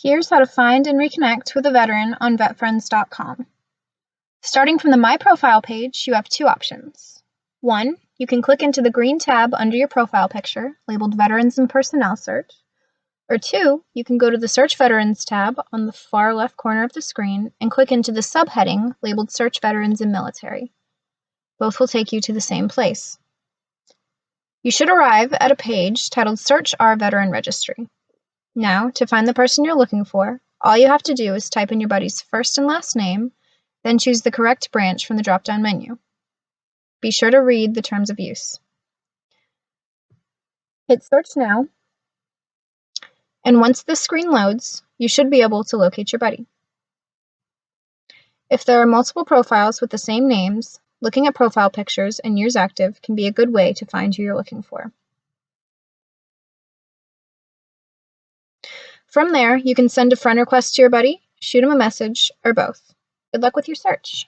Here's how to find and reconnect with a veteran on vetfriends.com. Starting from the My Profile page, you have two options. One, you can click into the green tab under your profile picture, labeled Veterans and Personnel Search. Or two, you can go to the Search Veterans tab on the far left corner of the screen and click into the subheading labeled Search Veterans and Military. Both will take you to the same place. You should arrive at a page titled Search Our Veteran Registry. Now, to find the person you're looking for, all you have to do is type in your buddy's first and last name, then choose the correct branch from the drop-down menu. Be sure to read the terms of use. Hit Search Now, and once this screen loads, you should be able to locate your buddy. If there are multiple profiles with the same names, looking at profile pictures and years active can be a good way to find who you're looking for. From there, you can send a friend request to your buddy, shoot him a message, or both. Good luck with your search.